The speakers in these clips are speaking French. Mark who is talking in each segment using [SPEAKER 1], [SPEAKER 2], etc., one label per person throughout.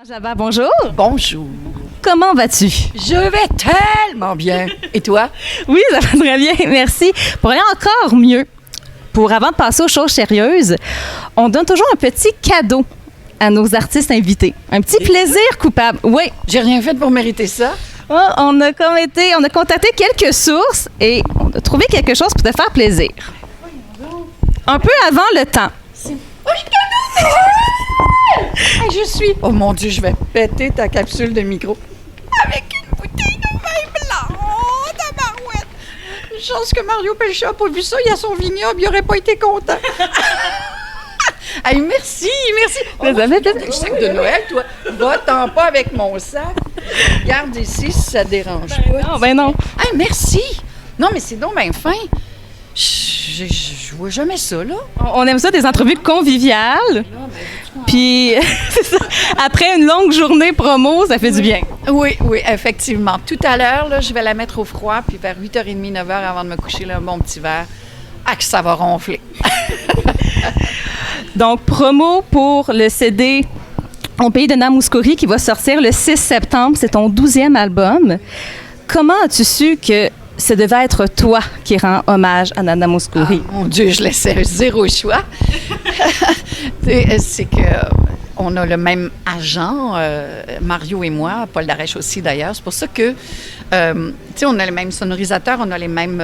[SPEAKER 1] Jabba, bonjour.
[SPEAKER 2] Bonjour.
[SPEAKER 1] Comment vas-tu?
[SPEAKER 2] Je vais tellement bien. Et toi?
[SPEAKER 1] Oui, ça va très bien, merci. Pour aller encore mieux, avant de passer aux choses sérieuses, on donne toujours un petit cadeau à nos artistes invités. Un petit plaisir coupable. Oui.
[SPEAKER 2] J'ai rien fait pour mériter ça.
[SPEAKER 1] On a contacté quelques sources et on a trouvé quelque chose pour te faire plaisir. Un peu avant le temps.
[SPEAKER 2] Hey, je suis... Oh mon Dieu, je vais péter ta capsule de micro. Avec une bouteille de vin blanc. Oh, tabarouette. Une chance que Mario Pelcha n'a pas vu ça. Il a son vignoble. Il n'aurait pas été content. Hey, merci. Oh,
[SPEAKER 1] Vous avez
[SPEAKER 2] le sac de Noël, toi. Va-t'en pas avec mon sac. Regarde ici si ça te dérange pas.
[SPEAKER 1] Non, ben non.
[SPEAKER 2] Hey, merci. Non, mais c'est donc bien fin. Je vois jamais ça, là.
[SPEAKER 1] On aime ça, des entrevues conviviales. Puis, c'est ça. Après une longue journée promo, ça fait du bien.
[SPEAKER 2] Oui, effectivement. Tout à l'heure, là, je vais la mettre au froid, puis vers 8h30, 9h, avant de me coucher, là, un bon petit verre. Ah, que ça va ronfler.
[SPEAKER 1] Donc, promo pour le CD Au pays de Namouskouri qui va sortir le 6 septembre. C'est ton 12e album. Comment as-tu su que ce devait être toi qui rend hommage à Nana Mouskouri?
[SPEAKER 2] Ah, mon Dieu, je laissais zéro choix. C'est que on a le même agent, Mario et moi, Paul Darèche aussi d'ailleurs. C'est pour ça que, tu sais, on a les mêmes sonorisateurs, on a les mêmes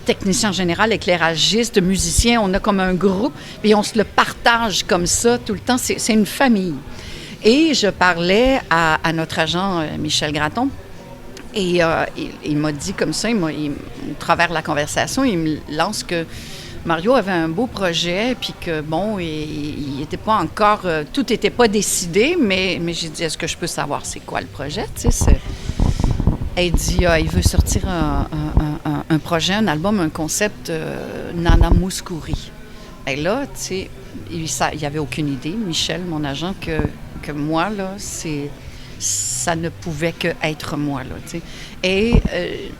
[SPEAKER 2] techniciens en général, éclairagistes, musiciens. On a comme un groupe et on se le partage comme ça tout le temps. C'est une famille. Et je parlais à notre agent, Michel Gratton. Et il m'a dit comme ça, au travers la conversation, il me lance que Mario avait un beau projet, puis que, bon, il n'était pas encore... tout n'était pas décidé, mais j'ai dit, est-ce que je peux savoir c'est quoi le projet? Tu sais, elle dit, il veut sortir un projet, un album, un concept Nana Mouskouri. Et là, tu sais, il n'y avait aucune idée, Michel, mon agent, que moi, là, ça ne pouvait qu'être moi, là, tu sais. Et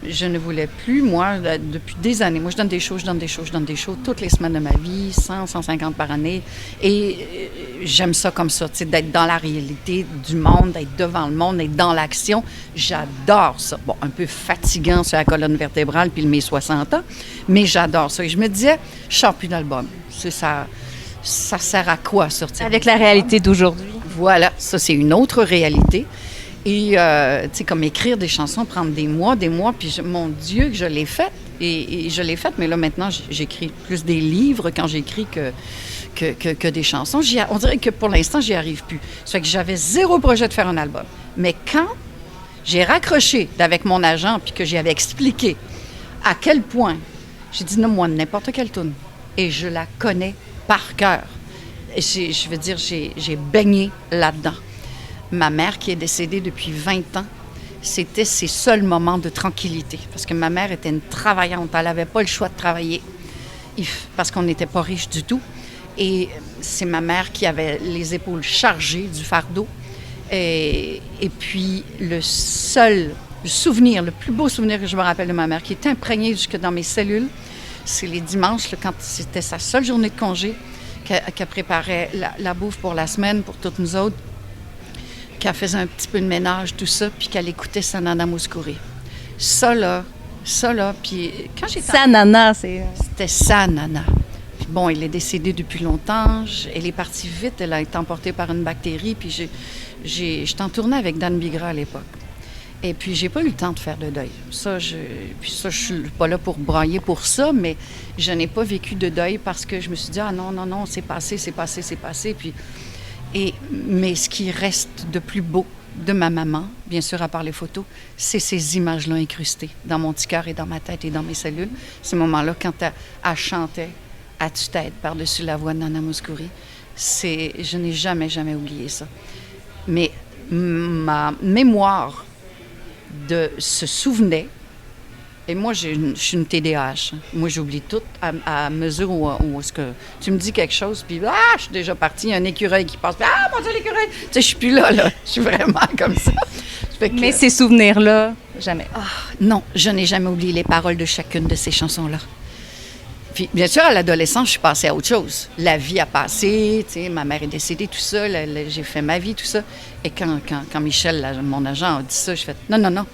[SPEAKER 2] je ne voulais plus, moi, depuis des années, moi, je donne des shows toutes les semaines de ma vie, 100, 150 par année. Et j'aime ça comme ça, tu sais, d'être dans la réalité du monde, d'être devant le monde, d'être dans l'action. J'adore ça. Bon, un peu fatigant sur la colonne vertébrale puis mes 60 ans, mais j'adore ça. Et je me disais, je ne sors plus d'album. C'est ça. Ça sert à quoi sortir?
[SPEAKER 1] Avec la réalité d'aujourd'hui.
[SPEAKER 2] Voilà, ça, c'est une autre réalité. Et, tu sais, comme écrire des chansons, prendre des mois, puis mon Dieu, que je l'ai fait. Et je l'ai fait, mais là, maintenant, j'écris plus des livres quand j'écris que des chansons. On dirait que pour l'instant, j'y arrive plus. Ça fait que j'avais zéro projet de faire un album. Mais quand j'ai raccroché avec mon agent, puis que j'y avais expliqué à quel point, j'ai dit, non, moi, n'importe quelle toune. Et je la connais par cœur. Et je veux dire, j'ai baigné là-dedans. Ma mère, qui est décédée depuis 20 ans, c'était ses seuls moments de tranquillité. Parce que ma mère était une travaillante. Elle n'avait pas le choix de travailler parce qu'on n'était pas riche du tout. Et c'est ma mère qui avait les épaules chargées du fardeau. Et puis, le plus beau souvenir que je me rappelle de ma mère, qui est imprégné jusque dans mes cellules, c'est les dimanches, là, quand c'était sa seule journée de congé, qu'elle préparait la bouffe pour la semaine, pour toutes nous autres, qu'elle faisait un petit peu de ménage, tout ça, puis qu'elle écoutait sa Nana Mouskouri. Ça, là, puis quand j'étais...
[SPEAKER 1] Sa Nana, c'est...
[SPEAKER 2] C'était sa Nana. Puis bon, elle est décédée depuis longtemps. Elle est partie vite. Elle a été emportée par une bactérie. Puis j'étais en tournée avec Dan Bigra à l'époque. Et puis, j'ai pas eu le temps de faire de deuil. Puis je suis pas là pour brailler pour ça, mais je n'ai pas vécu de deuil parce que je me suis dit, ah non, c'est passé. Puis... Mais ce qui reste de plus beau de ma maman, bien sûr, à part les photos, c'est ces images-là incrustées dans mon petit cœur et dans ma tête et dans mes cellules. Ces moments-là, quand elle chantait à tue-tête par-dessus la voix de Nana Mouskouri, je n'ai jamais oublié ça. Mais ma mémoire se souvenait. Et moi, je suis une TDAH. Moi, j'oublie tout à mesure où est-ce que tu me dis quelque chose, puis je suis déjà partie, il y a un écureuil qui passe, puis mon Dieu, l'écureuil! Tu sais, je suis plus là. Je suis vraiment comme ça.
[SPEAKER 1] Mais ces souvenirs-là, jamais.
[SPEAKER 2] Non, je n'ai jamais oublié les paroles de chacune de ces chansons-là. Puis, bien sûr, à l'adolescence, je suis passée à autre chose. La vie a passé, tu sais, ma mère est décédée, tout ça, j'ai fait ma vie, tout ça. Et quand Michel, mon agent, a dit ça, j'ai fait non.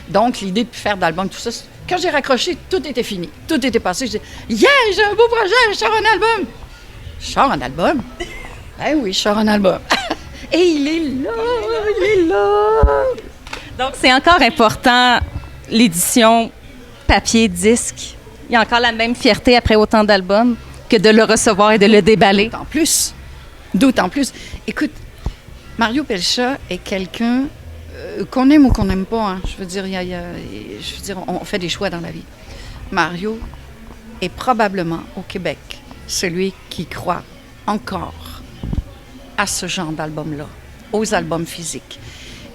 [SPEAKER 2] Donc, l'idée de faire d'album, tout ça, quand j'ai raccroché, tout était fini. Tout était passé. Je dis, yeah, j'ai un beau projet, je sors un album. Je sors un album? Ben oui, je sors un album. Et il est là.
[SPEAKER 1] Donc, c'est encore important, l'édition papier, disque. Il y a encore la même fierté après autant d'albums que de le recevoir et de le déballer.
[SPEAKER 2] D'autant plus. Écoute, Mario Pelchat est quelqu'un qu'on aime ou qu'on n'aime pas. Hein. Je veux dire, on fait des choix dans la vie. Mario est probablement au Québec celui qui croit encore à ce genre d'album-là, aux albums physiques.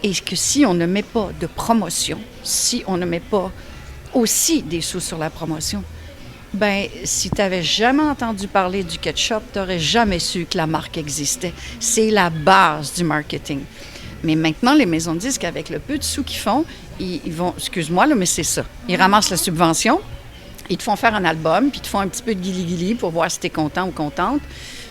[SPEAKER 2] Et que si on ne met pas de promotion, si on ne met pas aussi des sous sur la promotion, ben si tu n'avais jamais entendu parler du ketchup, tu n'aurais jamais su que la marque existait. C'est la base du marketing. Mais maintenant, les maisons de disques, avec le peu de sous qu'ils font, ils vont, excuse-moi, là, mais c'est ça. Ils ramassent la subvention, ils te font faire un album, puis ils te font un petit peu de guili-guili pour voir si tu es content ou contente.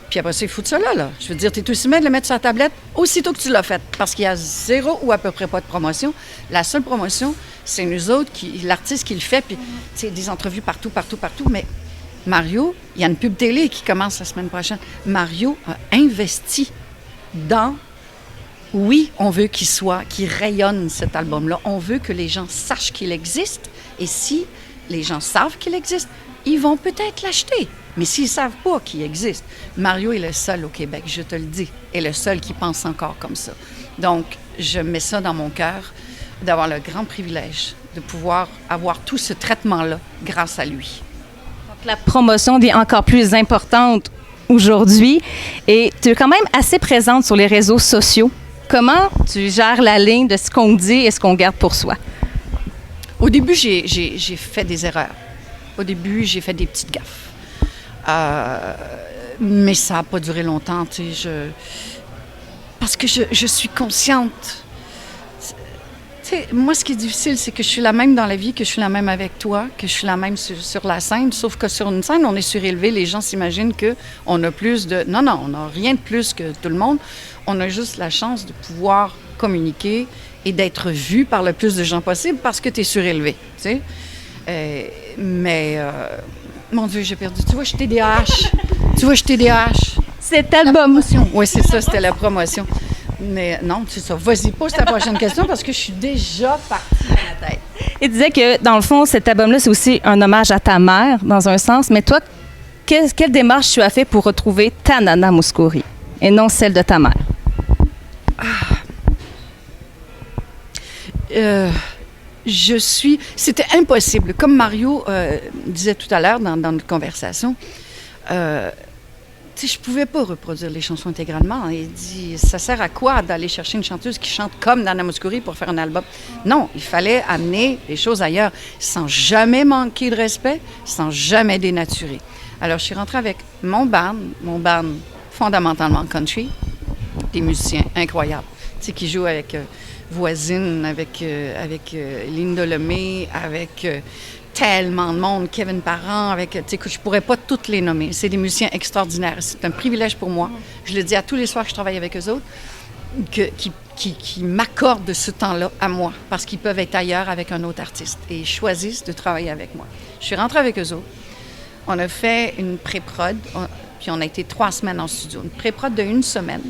[SPEAKER 2] Puis après ça, ils foutent ça là. Je veux dire, tu es aussi bien de le mettre sur la tablette aussitôt que tu l'as fait, parce qu'il y a zéro ou à peu près pas de promotion. La seule promotion, c'est nous autres, l'artiste qui le fait, puis tu sais, des entrevues partout. Mais Mario, il y a une pub télé qui commence la semaine prochaine. Mario a investi dans... Oui, on veut qu'il rayonne cet album-là. On veut que les gens sachent qu'il existe. Et si les gens savent qu'il existe, ils vont peut-être l'acheter. Mais s'ils ne savent pas qu'il existe, Mario est le seul au Québec, je te le dis, est le seul qui pense encore comme ça. Donc, je mets ça dans mon cœur, d'avoir le grand privilège de pouvoir avoir tout ce traitement-là grâce à lui.
[SPEAKER 1] Donc, la promotion devient encore plus importante aujourd'hui et tu es quand même assez présente sur les réseaux sociaux. Comment tu gères la ligne de ce qu'on dit et ce qu'on garde pour soi?
[SPEAKER 2] Au début, j'ai fait des erreurs. Au début, j'ai fait des petites gaffes. Mais ça n'a pas duré longtemps, tu sais, parce que je suis consciente. Tu sais, moi, ce qui est difficile, c'est que je suis la même dans la vie, que je suis la même avec toi, que je suis la même sur la scène, sauf que sur une scène, on est surélevé, les gens s'imaginent qu'on a plus de... Non, on n'a rien de plus que tout le monde. On a juste la chance de pouvoir communiquer et d'être vu par le plus de gens possible parce que tu es surélevé, tu sais. Mon Dieu, j'ai perdu. Tu vois, je suis TDAH.
[SPEAKER 1] Cet album.
[SPEAKER 2] Oui, c'est ça, c'était la promotion. Mais non, c'est ça. Vas-y, pose ta prochaine question parce que je suis déjà partie dans la tête.
[SPEAKER 1] Il disait que, dans le fond, cet album-là, c'est aussi un hommage à ta mère, dans un sens. Mais toi, quelle démarche tu as fait pour retrouver ta Nana Mouskouri et non celle de ta mère?
[SPEAKER 2] C'était impossible. Comme Mario disait tout à l'heure dans notre conversation, je ne pouvais pas reproduire les chansons intégralement. Il dit, ça sert à quoi d'aller chercher une chanteuse qui chante comme Nana Mouskouri pour faire un album? Non, il fallait amener les choses ailleurs, sans jamais manquer de respect, sans jamais dénaturer. Alors, je suis rentrée avec mon band fondamentalement country, des musiciens incroyables, qui jouent avec... Voisine, avec Linda Lemay, avec tellement de monde, Kevin Parent, que je pourrais pas toutes les nommer. C'est des musiciens extraordinaires. C'est un privilège pour moi. Je le dis à tous les soirs que je travaille avec eux autres, qui m'accordent ce temps-là à moi, parce qu'ils peuvent être ailleurs avec un autre artiste et ils choisissent de travailler avec moi. Je suis rentrée avec eux autres. On a fait une pré-prod, puis on a été 3 semaines en studio. Une pré-prod de 1 semaine.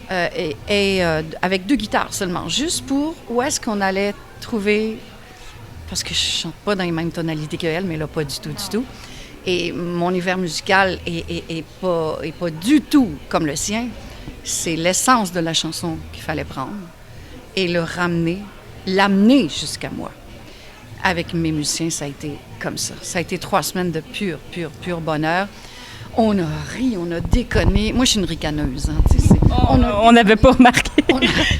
[SPEAKER 2] Avec 2 guitares seulement, juste pour où est-ce qu'on allait trouver, parce que je chante pas dans les mêmes tonalités qu'elle, mais là, pas du tout. Et mon univers musical est pas du tout comme le sien. C'est l'essence de la chanson qu'il fallait prendre et l'amener jusqu'à moi. Avec mes musiciens, ça a été comme ça. Ça a été 3 semaines de pur bonheur. On a ri, on a déconné. Moi, je suis une ricaneuse, hein, tu sais.
[SPEAKER 1] On n'avait pas remarqué.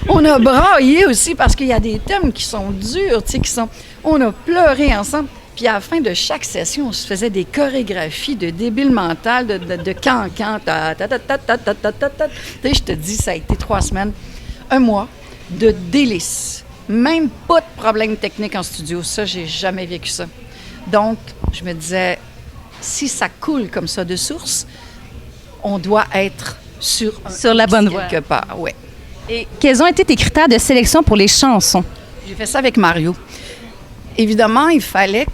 [SPEAKER 2] On a braillé aussi parce qu'il y a des thèmes qui sont durs, tu sais, on a pleuré ensemble. Puis à la fin de chaque session, on se faisait des chorégraphies de débile mental, de can-can, je te dis, ça a été 3 semaines, 1 mois de délices. Même pas de problème technique en studio. Ça, j'ai jamais vécu ça. Donc, je me disais, si ça coule comme ça de source, on doit être sur
[SPEAKER 1] la bonne voie.
[SPEAKER 2] Quelque part, oui.
[SPEAKER 1] Et quels ont été tes critères de sélection pour les chansons?
[SPEAKER 2] J'ai fait ça avec Mario. Évidemment, il fallait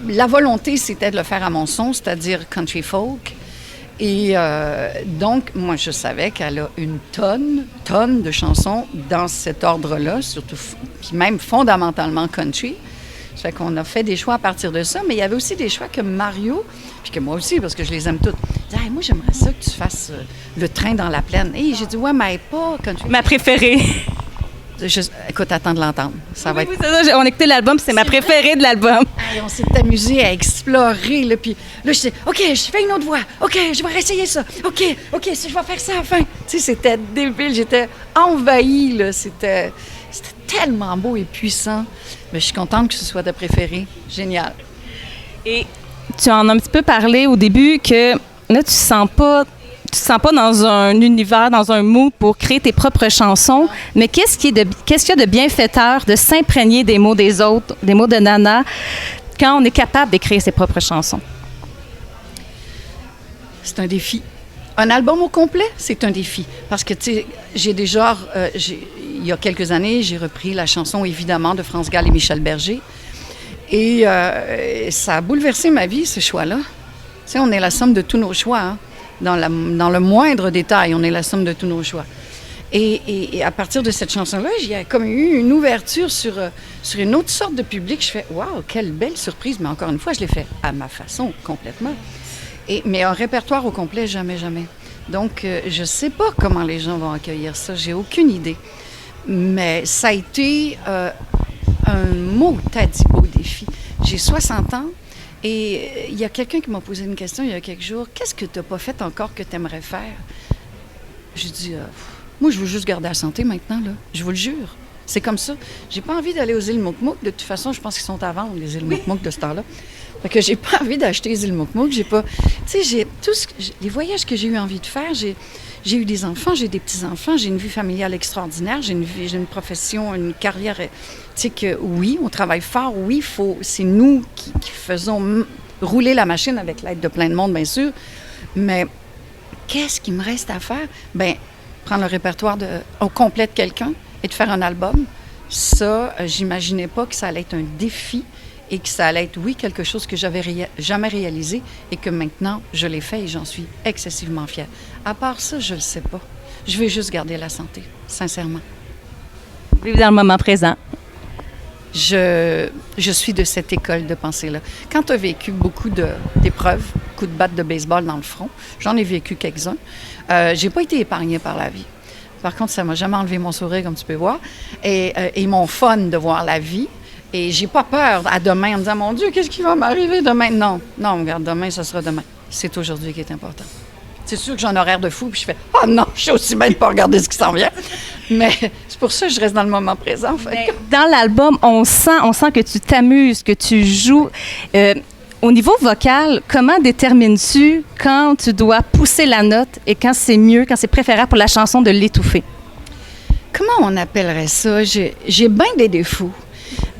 [SPEAKER 2] la volonté, c'était de le faire à mon son, c'est-à-dire country folk. Et donc, moi, je savais qu'elle a une tonne de chansons dans cet ordre-là, surtout, puis même fondamentalement country. Ça fait qu'on a fait des choix à partir de ça, mais il y avait aussi des choix que Mario, puis que moi aussi, parce que je les aime toutes, disait, hey, moi, j'aimerais ça que tu fasses le train dans la plaine. Et j'ai dit, ouais, mais pas country.
[SPEAKER 1] Ma préférée.
[SPEAKER 2] Écoute, attends de l'entendre. Ça va être...
[SPEAKER 1] Oui, c'est ça. On a écouté l'album, c'est ma préférée de l'album.
[SPEAKER 2] Hey, on s'est amusé à explorer. Là, puis là, je dis, OK, je fais une autre voix. OK, je vais réessayer ça. OK, je vais faire ça à la fin. Tu sais, c'était débile. J'étais envahie. Là. C'était tellement beau et puissant. Mais je suis contente que ce soit ta préférée. Génial.
[SPEAKER 1] Et tu en as un petit peu parlé au début que là, tu te sens pas dans un univers, dans un mood pour créer tes propres chansons, mais qu'est-ce qu'il y a de bienfaiteur de s'imprégner des mots des autres, des mots de Nana, quand on est capable d'écrire ses propres chansons?
[SPEAKER 2] C'est un défi. Un album au complet, c'est un défi. Parce que, tu sais, j'ai déjà, il y a quelques années, j'ai repris la chanson, évidemment, de France Gall et Michel Berger. Et ça a bouleversé ma vie, ce choix-là. Tu sais, on est la somme de tous nos choix, hein? Dans le moindre détail, on est la somme de tous nos choix. Et à partir de cette chanson-là, j'ai comme eu une ouverture sur une autre sorte de public. Je fais « Wow, quelle belle surprise! » Mais encore une fois, je l'ai fait à ma façon, complètement. Mais un répertoire au complet, jamais. Donc, je ne sais pas comment les gens vont accueillir ça. J'ai aucune idée. Mais ça a été un maudit beau défi. J'ai 60 ans. Et il y a quelqu'un qui m'a posé une question il y a quelques jours. Qu'est-ce que tu n'as pas fait encore que tu aimerais faire? J'ai dit, moi, je veux juste garder la santé maintenant, là. Je vous le jure. C'est comme ça. J'ai pas envie d'aller aux îles Mouk-Mouk. De toute façon, je pense qu'ils sont à vendre, les îles Mouk-Mouk de ce temps-là. Fait que j'ai pas envie d'acheter les îles Mouk-Mouk. J'ai pas... Tu sais, les voyages que j'ai eu envie de faire, j'ai eu des enfants, j'ai des petits-enfants, j'ai une vie familiale extraordinaire, j'ai une profession, une carrière. Tu sais que oui, on travaille fort, oui, c'est nous qui faisons rouler la machine avec l'aide de plein de monde, bien sûr. Mais qu'est-ce qu'il me reste à faire? Bien, prendre le répertoire au complet de quelqu'un et de faire un album. Ça, j'imaginais pas que ça allait être un défi et que ça allait être, oui, quelque chose que j'avais jamais réalisé et que maintenant, je l'ai fait et j'en suis excessivement fière. À part ça, je le sais pas. Je veux juste garder la santé, sincèrement.
[SPEAKER 1] Vivre dans le moment présent.
[SPEAKER 2] Je suis de cette école de pensée-là. Quand tu as vécu beaucoup d'épreuves, coups de batte de baseball dans le front, j'en ai vécu quelques-uns, j'ai pas été épargnée par la vie. Par contre, ça m'a jamais enlevé mon sourire, comme tu peux voir, et mon fun de voir la vie. Et j'ai pas peur à demain en me disant, mon Dieu, qu'est-ce qui va m'arriver demain? Non, regarde, demain, ça sera demain. C'est aujourd'hui qui est important. C'est sûr que j'ai un horaire de fou, puis je fais, oh non, je suis aussi bien de pas regarder ce qui s'en vient. Mais c'est pour ça que je reste dans le moment présent, en fait.
[SPEAKER 1] Dans l'album, on sent que tu t'amuses, que tu joues. Au niveau vocal, comment détermines-tu quand tu dois pousser la note et quand c'est mieux, quand c'est préférable pour la chanson de l'étouffer?
[SPEAKER 2] Comment on appellerait ça? J'ai bien des défauts.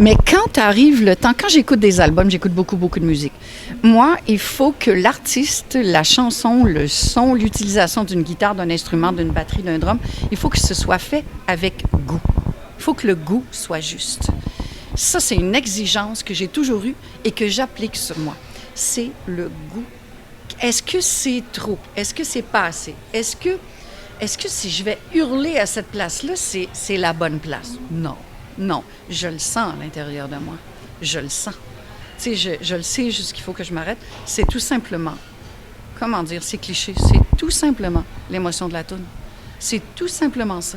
[SPEAKER 2] Mais quand arrive le temps, quand j'écoute des albums, j'écoute beaucoup de musique. Moi, il faut que l'artiste, la chanson, le son, l'utilisation d'une guitare, d'un instrument, d'une batterie, d'un drum, il faut que ce soit fait avec goût. Il faut que le goût soit juste. Ça, c'est une exigence que j'ai toujours eue et que j'applique sur moi. C'est le goût. Est-ce que c'est trop? Est-ce que c'est pas assez? Est-ce que si je vais hurler à cette place-là, c'est la bonne place? Non, je le sens à l'intérieur de moi. Je le sens. Tu sais, je le sais juste qu'il faut que je m'arrête. C'est tout simplement, comment dire, c'est cliché, c'est tout simplement l'émotion de la toune. C'est tout simplement ça.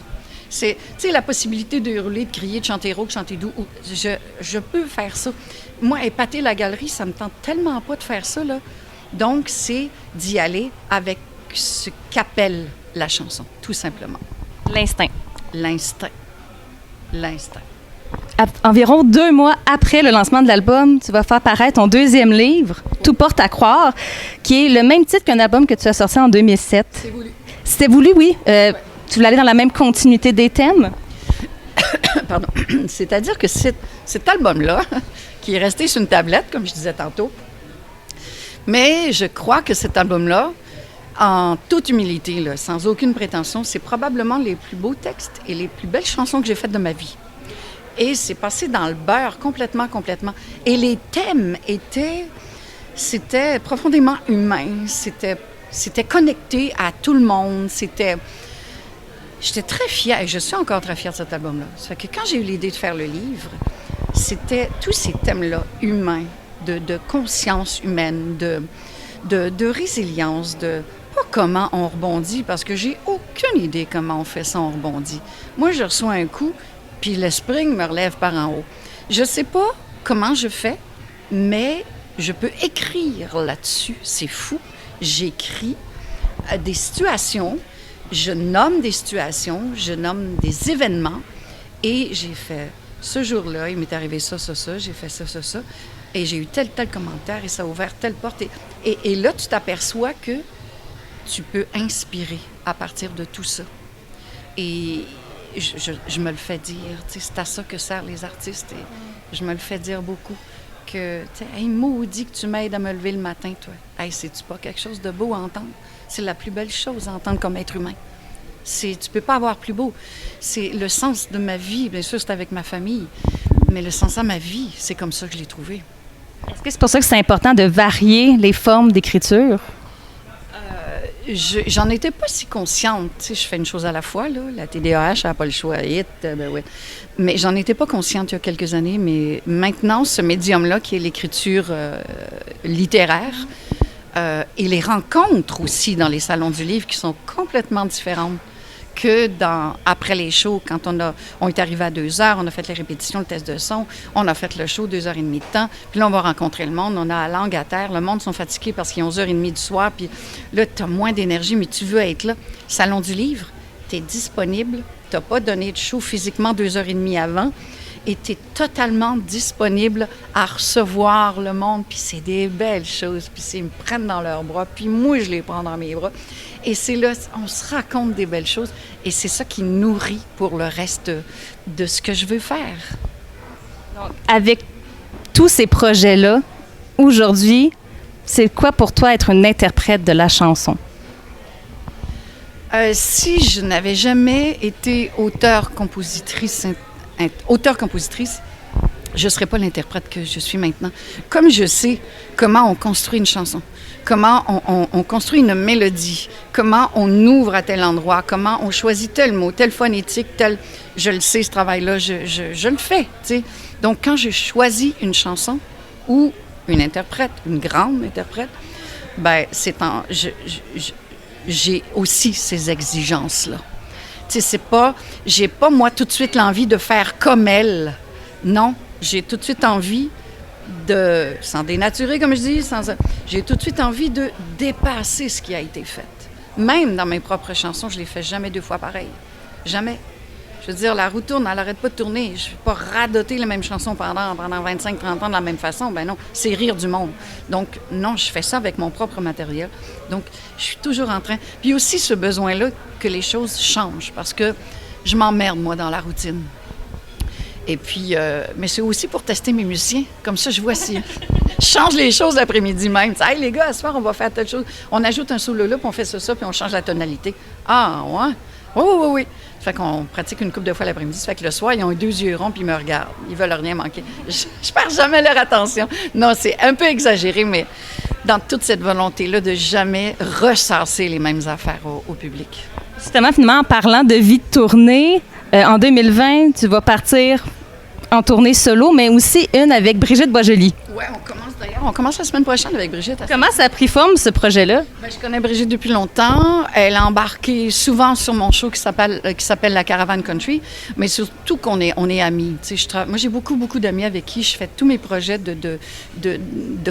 [SPEAKER 2] C'est, tu sais, la possibilité de hurler, de crier, de chanter rauque, de chanter doux. Je peux faire ça. Moi, épater la galerie, ça me tente tellement pas de faire ça, là. Donc, c'est d'y aller avec ce qu'appelle la chanson, tout simplement.
[SPEAKER 1] L'instinct. Environ 2 mois après le lancement de l'album, tu vas faire paraître ton deuxième livre, Tout porte à croire, qui est le même titre qu'un album que tu as sorti en 2007.
[SPEAKER 2] C'est voulu.
[SPEAKER 1] C'était voulu, oui. Tu voulais aller dans la même continuité des thèmes?
[SPEAKER 2] Pardon. C'est-à-dire que cet album-là, qui est resté sur une tablette, comme je disais tantôt. Mais je crois que cet album-là, en toute humilité, là, sans aucune prétention, c'est probablement les plus beaux textes et les plus belles chansons que j'ai faites de ma vie. Et c'est passé dans le beurre complètement. Et les thèmes c'était profondément humain, c'était connecté à tout le monde, J'étais très fière, et je suis encore très fière de cet album-là. Ça fait que quand j'ai eu l'idée de faire le livre, c'était tous ces thèmes-là humains, de conscience humaine, de résilience, pas comment on rebondit, parce que j'ai aucune idée comment on fait ça, on rebondit. Moi, je reçois un coup, puis le spring me relève par en haut. Je sais pas comment je fais, mais je peux écrire là-dessus. C'est fou. J'écris des situations, je nomme des situations, je nomme des événements, et j'ai fait ce jour-là, il m'est arrivé ça, j'ai fait ça, et j'ai eu tel commentaire, et ça a ouvert telle porte. Et là, tu t'aperçois que tu peux inspirer à partir de tout ça. Et je me le fais dire, c'est à ça que servent les artistes, et je me le fais dire beaucoup, que, hey, maudit que tu m'aides à me lever le matin, toi. Hey, c'est-tu pas quelque chose de beau à entendre? C'est la plus belle chose à entendre comme être humain. Tu peux pas avoir plus beau. C'est le sens de ma vie, bien sûr, c'est avec ma famille, mais le sens à ma vie, c'est comme ça que je l'ai trouvé.
[SPEAKER 1] Est-ce que c'est pour ça que c'est important de varier les formes d'écriture?
[SPEAKER 2] J'en étais pas si consciente. Tu sais, je fais une chose à la fois, là. La TDAH, elle n'a pas le choix. Ben ouais. Mais j'en étais pas consciente il y a quelques années. Mais maintenant, ce médium-là, qui est l'écriture littéraire, et les rencontres aussi dans les salons du livre qui sont complètement différentes que après les shows, quand on est arrivé à 2 heures, on a fait les répétitions, le test de son, on a fait le show 2 heures et demie de temps, puis là, on va rencontrer le monde, on a la langue à terre, le monde sont fatigués parce qu'il est 11 heures et demie du soir, puis là, tu as moins d'énergie, mais tu veux être là. Salon du livre, tu es disponible, tu n'as pas donné de show physiquement 2 heures et demie avant, et tu es totalement disponible à recevoir le monde, puis c'est des belles choses, puis ils me prennent dans leurs bras, puis moi, je les prends dans mes bras. Et c'est là, on se raconte des belles choses, et c'est ça qui nourrit pour le reste de ce que je veux faire.
[SPEAKER 1] Donc, avec tous ces projets-là, aujourd'hui, c'est quoi pour toi être une interprète de la chanson?
[SPEAKER 2] Si je n'avais jamais été auteure-compositrice, je ne serais pas l'interprète que je suis maintenant. Comme je sais comment on construit une chanson, comment on construit une mélodie, comment on ouvre à tel endroit, comment on choisit tel mot, telle phonétique, je le sais, ce travail-là, je le fais, tu sais. Donc, quand je choisis une chanson ou une interprète, une grande interprète, ben j'ai aussi ces exigences-là. Tu sais, j'ai pas, moi, tout de suite l'envie de faire comme elle. Non, j'ai tout de suite envie sans dénaturer, comme je dis, j'ai tout de suite envie de dépasser ce qui a été fait. Même dans mes propres chansons, je les fais jamais 2 fois pareil. Jamais. Je veux dire, la roue tourne, elle n'arrête pas de tourner. Je ne vais pas radoter les mêmes chansons pendant 25-30 ans de la même façon. Ben non, c'est rire du monde. Donc, non, je fais ça avec mon propre matériel. Donc, je suis toujours en train... Puis aussi ce besoin-là que les choses changent, parce que je m'emmerde, moi, dans la routine. Et puis, mais c'est aussi pour tester mes musiciens. Comme ça, je vois si... Je change les choses l'après-midi même. Hey, les gars, à ce soir, on va faire telle chose. On ajoute un solo là, puis on fait ça, puis on change la tonalité. Ah, ouais? Oui. Ça fait qu'on pratique une couple de fois l'après-midi. Ça fait que le soir, ils ont 2 yeux ronds, puis ils me regardent. Ils veulent rien manquer. Je perds jamais leur attention. Non, c'est un peu exagéré, mais dans toute cette volonté-là de jamais ressasser les mêmes affaires au public.
[SPEAKER 1] Justement, finalement, en parlant de vie de tournée, en 2020, tu vas partir en tournée solo, mais aussi une avec Brigitte Boisjoli.
[SPEAKER 2] Oui, on commence la semaine prochaine avec Brigitte.
[SPEAKER 1] Comment ça a pris forme, ce projet-là?
[SPEAKER 2] Bien, je connais Brigitte depuis longtemps. Elle a embarqué souvent sur mon show qui s'appelle La Caravane Country, mais surtout qu'on est amis. Moi, j'ai beaucoup d'amis avec qui je fais tous mes projets de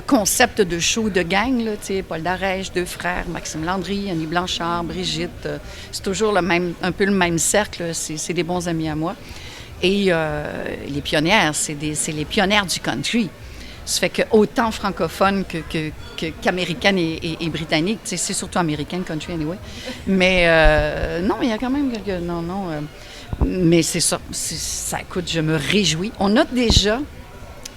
[SPEAKER 2] concepts de show de gang. Là, Paul Darèche, 2 frères, Maxime Landry, Annie Blanchard, Brigitte. C'est toujours un peu le même cercle. C'est des bons amis à moi. Et les pionnières, c'est les pionnières du country. Ça fait que autant francophone qu'américaine et britannique. C'est surtout américaine, country anyway. Mais non, il y a quand même quelques... Mais c'est ça. Ça, écoute, je me réjouis. On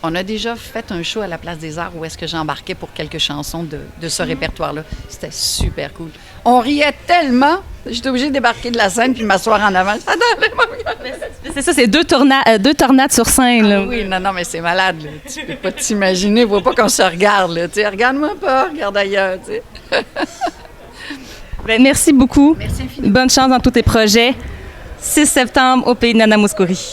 [SPEAKER 2] On a déjà fait un show à la Place des Arts où est-ce que j'embarquais pour quelques chansons de ce répertoire-là. C'était super cool. On riait tellement, j'étais obligée de débarquer de la scène puis m'asseoir en avant.
[SPEAKER 1] C'est ça, c'est deux tornades sur scène. Là.
[SPEAKER 2] Oui, non, mais c'est malade. Là. Tu peux pas t'imaginer. Il faut pas qu'on se regarde. Là. Regarde-moi pas, regarde ailleurs.
[SPEAKER 1] Merci beaucoup.
[SPEAKER 2] Merci infiniment.
[SPEAKER 1] Bonne chance dans tous tes projets. 6 septembre au Pays de Nana Mouskouri.